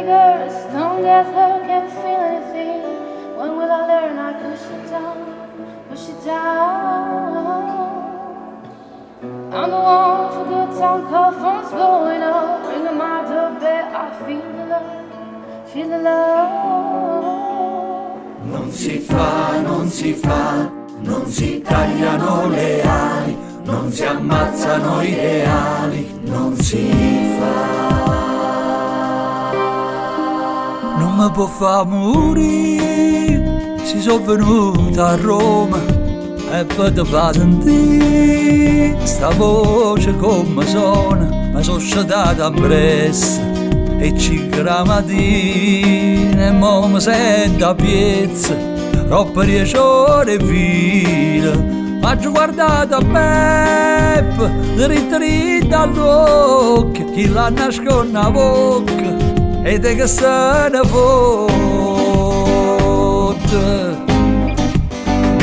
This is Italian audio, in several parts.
pretty girls, don't get hurt, can't feel anything. When will I learn I push it down, push it down? I'm the one for good time, call phones blowing up. Ring the my doorbell, I feel the love, feel the love. Non si fa, non si fa, non si tagliano le ali, non si ammazzano i reali, non si fa. Non mi può far morire, si sono venuta a Roma e poi ti fa sentire sta voce come suona, ma sono sciatata a Brescia e 5 mattina e mo mi sento a piezza, troppo 10 ore fila. Ma ci guardate a Beppe, dritta all'occhio, chi la nasconde a bocca e te che se ne fotte.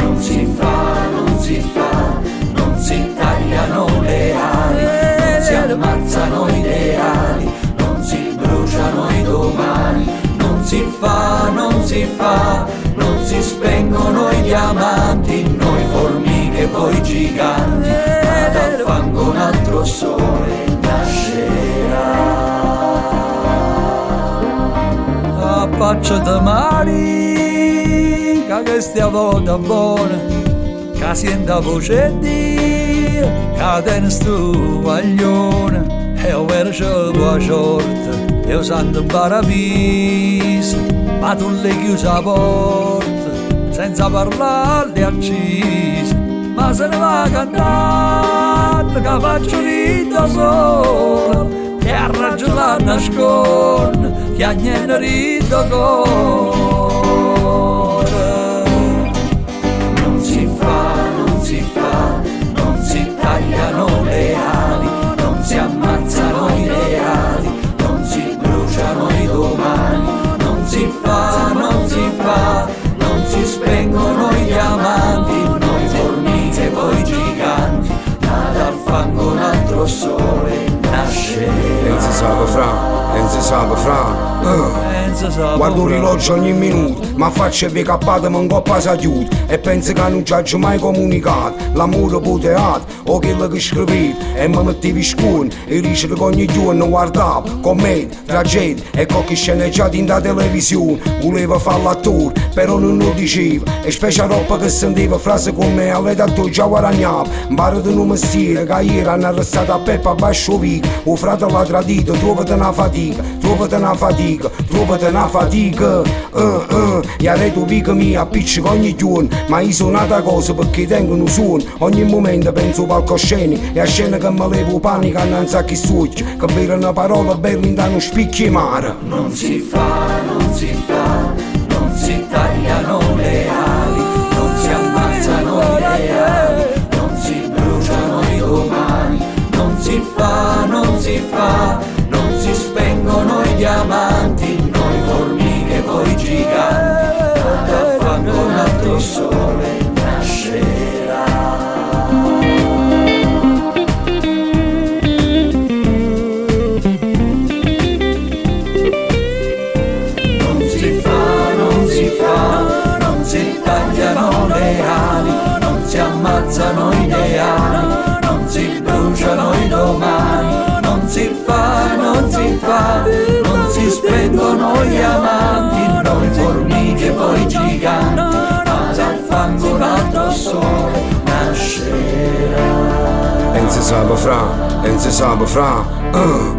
Non si fa, non si fa, non si tagliano le ali, non si ammazzano i ideali, non si bruciano i domani. Non si fa, non si fa, non si spengono i diamanti, noi formiche voi giganti, ma dal fango un altro sole nascerà. Affacciati mani, che stiamo da buona, che senta voce di Dio, che tiene sto guaglione, e io verso tua sorte, io santo in paradiso, ma tu le chiusi la porta, senza parlarle accise, ma se ne va cantando, che faccio rito solo, che a raggio la nasconde, che a niente rito cuore. Non si fa, non si fa, non si tagliano le ali, non si ammazzano i reali, non si bruciano i domani. Non si fa, non si fa, non si spengono i diamanti, noi formiche voi giganti, ma dal fango un altro sole nascerà. Non si sa fra. Guardo l'orologio ogni minuto, ma faccio vi cappate ma un coppa si chiude, e penso che non ci hagi mai comunicato l'amore puteato o quello che scrivevi, e mi mettevi scone e dice che ogni giorno guardavo commedia, tragedia e qualche sceneggiata in da televisione. Voleva fare l'attore però non lo diceva, e specie roba che sentiva frasi come all'età tu già guadagnava. Imparo di un mestiere che ieri hanno arrestato a Peppa Basciovic, o frate l'ha tradito, trovate una fatica, trovate una fatica, trovate una fatica. E arredo vica mia appiccica ogni giorno, ma io sono una cosa perché tengo un suono. Ogni momento penso palcoscenico e a scena che mi levo panico annanzi a chi studia, che vera una parola bella in da non spicchi mare. Non si fa, non si fa, non si tagliano le ali, non si ammazzano i reali, non si bruciano i domani. Non si fa, non si fa, non si spengono i diamanti, noi formiche voi giganti, ma dal fango un altro sole nascerà. Non si fa, non si fa, non si tagliano le ali, non si ammazzano i ideali, non si bruciano i domani. Non si fa, non si fa, non si spengono gli amanti, noi formiche voi giganti, ma dal fango un altro sole nascerà. Non si sa fra.